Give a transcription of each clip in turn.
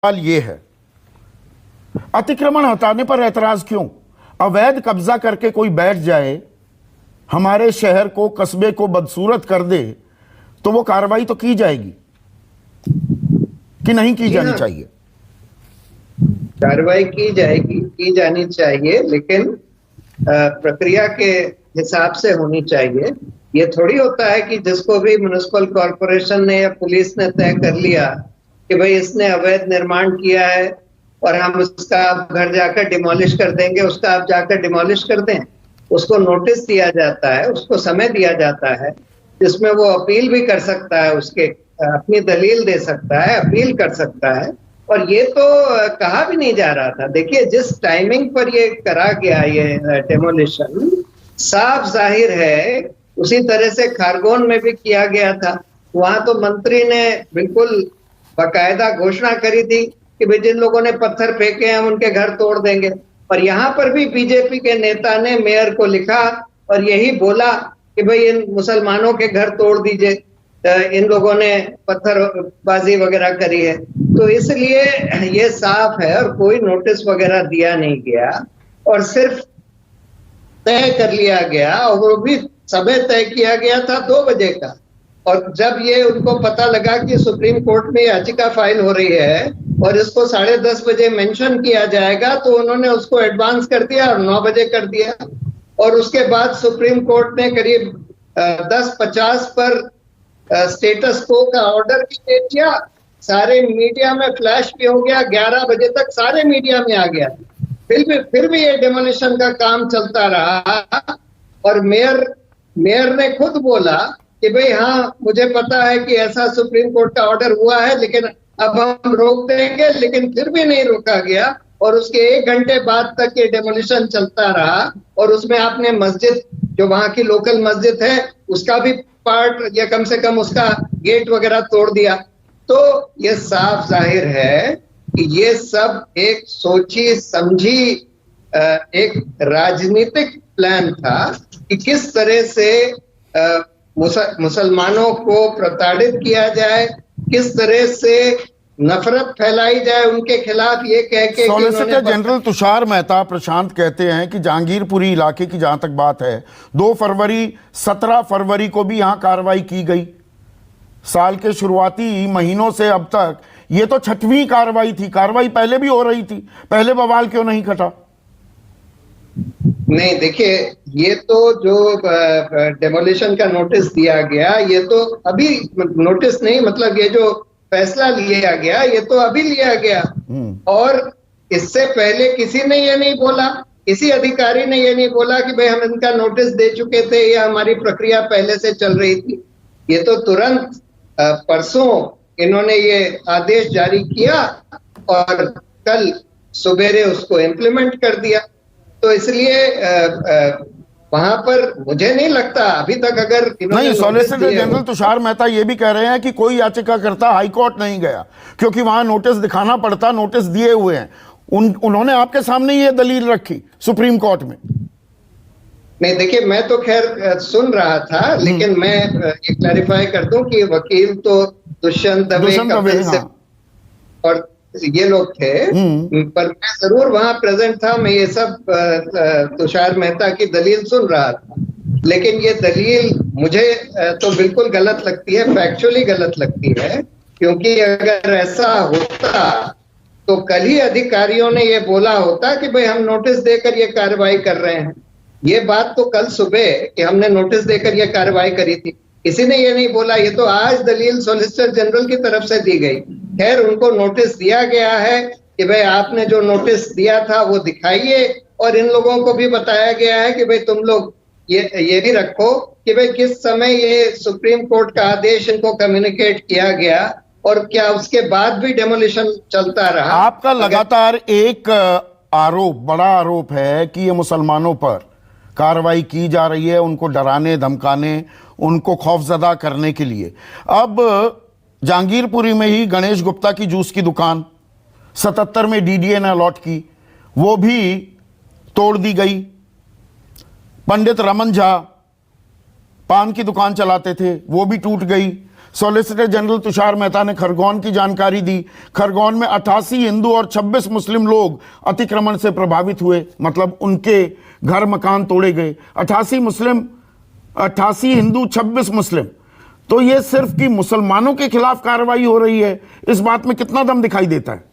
सवाल ये है, अतिक्रमण हटाने पर ऐतराज क्यों? अवैध कब्जा करके कोई बैठ जाए, हमारे शहर को, कस्बे को बदसूरत कर दे, तो वो कार्रवाई तो की जाएगी कि नहीं की जानी चाहिए? कार्रवाई की जाएगी, की जानी चाहिए, लेकिन प्रक्रिया के हिसाब से होनी चाहिए। ये थोड़ी होता है कि जिसको भी म्युनिसिपल कॉर्पोरेशन ने या पुलिस ने तय कर लिया कि भाई इसने अवैध निर्माण किया है और हम उसका घर जाकर डिमोलिश कर देंगे, उसका आप जाकर डिमोलिश कर दें। उसको नोटिस दिया जाता है, उसको समय दिया जाता है जिसमें वो अपील भी कर सकता है, उसके अपनी दलील दे सकता है, अपील कर सकता है। और ये तो कहा भी नहीं जा रहा था। देखिए, जिस टाइमिंग पर ये करा गया, ये डेमोलिशन, साफ जाहिर है उसी तरह से खारगोन में भी किया गया था। वहां तो मंत्री ने बिल्कुल बाकायदा घोषणा करी थी कि भाई जिन लोगों ने पत्थर फेंके हैं हम उनके घर तोड़ देंगे। और यहाँ पर भी बीजेपी के नेता ने मेयर को लिखा और यही बोला कि भाई इन मुसलमानों के घर तोड़ दीजिए, इन लोगों ने पत्थरबाजी वगैरह करी है। तो इसलिए ये साफ है और कोई नोटिस वगैरह दिया नहीं गया और सिर्फ तय कर लिया गया, और वो भी समय तय किया गया था 2 बजे का। और जब ये उनको पता लगा कि सुप्रीम कोर्ट में याचिका फाइल हो रही है और इसको 10:30 बजे मेंशन किया जाएगा, तो उन्होंने उसको एडवांस कर दिया और 9 बजे कर दिया। और उसके बाद सुप्रीम कोर्ट ने करीब 10:50 पर स्टेटस को का ऑर्डर भी दे दिया। सारे मीडिया में फ्लैश भी हो गया, 11 बजे तक सारे मीडिया में आ गया। फिर भी ये डेमोलिशन का काम चलता रहा। और मेयर ने खुद बोला कि भाई हाँ, मुझे पता है कि ऐसा सुप्रीम कोर्ट का ऑर्डर हुआ है, लेकिन अब हम रोक देंगे। लेकिन फिर भी नहीं रोका गया और उसके 1 घंटे बाद तक ये डेमोलिशन चलता रहा। और उसमें आपने मस्जिद, जो वहां की लोकल मस्जिद है, उसका भी पार्ट या कम से कम उसका गेट वगैरह तोड़ दिया। तो ये साफ जाहिर है कि ये सब एक सोची समझी एक राजनीतिक प्लान था कि किस तरह से मुसलमानों को प्रताड़ित किया जाए, किस तरह से नफरत फैलाई जाए उनके खिलाफ, ये कह के। सॉलिसिटर जनरल तुषार मेहता प्रशांत कहते हैं कि जहांगीरपुरी इलाके की जहां तक बात है, 2 फरवरी 17 फरवरी को भी यहां कार्रवाई की गई। साल के शुरुआती महीनों से अब तक ये तो 6वीं कार्रवाई थी। कार्रवाई पहले भी हो रही थी, पहले बवाल क्यों नहीं खटा? नहीं, देखिए, ये तो जो डेमोलिशन का नोटिस दिया गया, ये तो अभी नोटिस नहीं, मतलब ये जो फैसला लिया गया, ये तो अभी लिया गया। और इससे पहले किसी ने ये नहीं बोला, किसी अधिकारी ने ये नहीं बोला कि भाई हम इनका नोटिस दे चुके थे या हमारी प्रक्रिया पहले से चल रही थी। ये तो तुरंत परसों इन्होंने ये आदेश जारी किया और कल सुबेरे उसको इम्प्लीमेंट कर दिया। तो इसलिए वहां पर मुझे नहीं लगता अभी तक, अगर नहीं, सॉलिसिटर जनरल तुषार मेहता ये भी कह रहे हैं कि कोई याचिकाकर्ता हाईकोर्ट नहीं गया क्योंकि वहां नोटिस दिखाना पड़ता, नोटिस दिए हुए हैं। उन्होंने आपके सामने ये दलील रखी सुप्रीम कोर्ट में। नहीं, देखिए, मैं तो खैर सुन रहा था, लेकिन मैं ये क्लैरिफाई कर दूं कि वकील तो दुष्यंत दवे, कपिल सिब्बल और ये लोग थे, पर मैं जरूर वहां प्रेजेंट था। मैं ये सब तुषार मेहता की दलील सुन रहा था, लेकिन ये दलील मुझे तो बिल्कुल गलत लगती है, फैक्चुअली गलत लगती है। क्योंकि अगर ऐसा होता तो कल ही अधिकारियों ने ये बोला होता कि भाई हम नोटिस देकर ये कार्रवाई कर रहे हैं। ये बात तो कल सुबह कि हमने नोटिस देकर ये कार्रवाई करी थी, किसी ने ये नहीं बोला। ये तो आज दलील सॉलिसिटर जनरल की तरफ से दी गई। खैर, उनको नोटिस दिया गया है कि भाई आपने जो नोटिस दिया था वो दिखाइए, और इन लोगों को भी बताया गया है कि भाई तुम लोग ये भी रखो कि भाई किस समय ये सुप्रीम कोर्ट का आदेश इनको कम्युनिकेट किया गया और क्या उसके बाद भी डेमोलिशन चलता रहा। आपका लगातार एक आरोप, बड़ा आरोप है कि ये मुसलमानों पर कार्रवाई की जा रही है, उनको डराने धमकाने, उनको खौफजदा करने के लिए। अब जहांगीरपुरी में ही गणेश गुप्ता की जूस की दुकान 77 में डीडीए ने अलॉट की, वो भी तोड़ दी गई। पंडित रमन झा पान की दुकान चलाते थे, वो भी टूट गई। सॉलिसिटर जनरल तुषार मेहता ने खरगोन की जानकारी दी। खरगोन में 88 हिंदू और 26 मुस्लिम लोग अतिक्रमण से प्रभावित हुए, मतलब उनके घर मकान तोड़े गए। 88 हिंदू 26 मुस्लिम। तो ये सिर्फ कि मुसलमानों के खिलाफ कार्रवाई हो रही है, इस बात में कितना दम दिखाई देता है?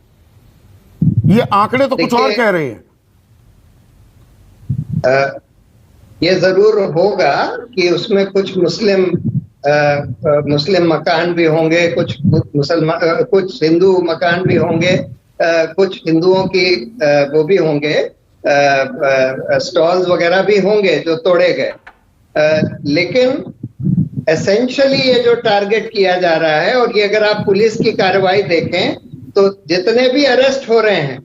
ये आंकड़े तो कुछ और कह रहे हैं। ये जरूर होगा कि उसमें कुछ मुस्लिम मकान भी होंगे, कुछ मुसलमान, कुछ हिंदू मकान भी होंगे, कुछ हिंदुओं की वो भी होंगे, स्टॉल्स वगैरह भी होंगे जो तोड़े गए। लेकिन एसेंशियली ये जो टारगेट किया जा रहा है, और ये अगर आप पुलिस की कार्रवाई देखें तो जितने भी अरेस्ट हो रहे हैं,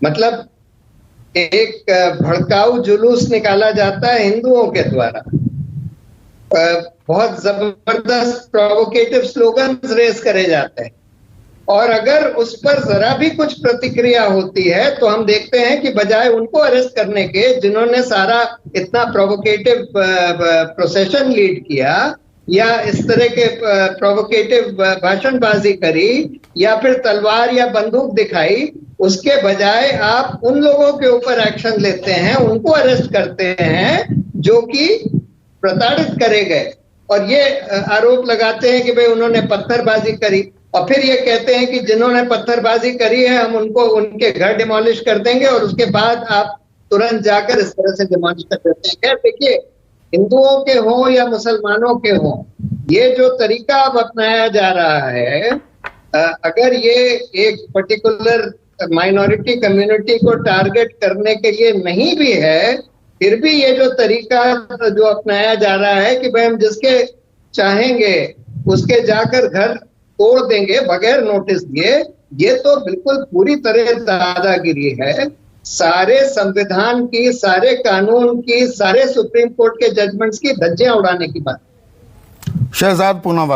मतलब एक भड़काऊ जुलूस निकाला जाता है हिंदुओं के द्वारा, बहुत जबरदस्त प्रोवोकेटिव स्लोगन्स रेस करे जाते हैं, और अगर उस पर जरा भी कुछ प्रतिक्रिया होती है तो हम देखते हैं कि बजाय उनको अरेस्ट करने के जिन्होंने सारा इतना प्रोवोकेटिव प्रोसेशन लीड किया या इस तरह के प्रोवोकेटिव भाषणबाजी करी या फिर तलवार या बंदूक दिखाई, उसके बजाय आप उन लोगों के ऊपर एक्शन लेते हैं, उनको अरेस्ट करते हैं जो कि प्रताड़ित करे गए, और ये आरोप लगाते हैं कि भाई उन्होंने पत्थरबाजी करी, और फिर ये कहते हैं कि जिन्होंने पत्थरबाजी करी है हम उनको उनके घर डिमोलिश कर देंगे, और उसके बाद आप तुरंत जाकर इस तरह से डिमोलिश कर देते हैं। खैर देखिए, हिंदुओं के हों या मुसलमानों के हों, ये जो तरीका अब अपनाया जा रहा है, अगर ये एक पर्टिकुलर माइनॉरिटी कम्युनिटी को टारगेट करने के लिए नहीं भी है, फिर भी ये जो तरीका जो अपनाया जा रहा है कि भाई हम जिसके चाहेंगे उसके जाकर घर तोड़ देंगे बगैर नोटिस दिए, ये तो बिल्कुल पूरी तरह दादागिरी है। सारे संविधान की, सारे कानून की, सारे सुप्रीम कोर्ट के जजमेंट्स की धज्जियां उड़ाने की बात। शहजाद पूनावाला।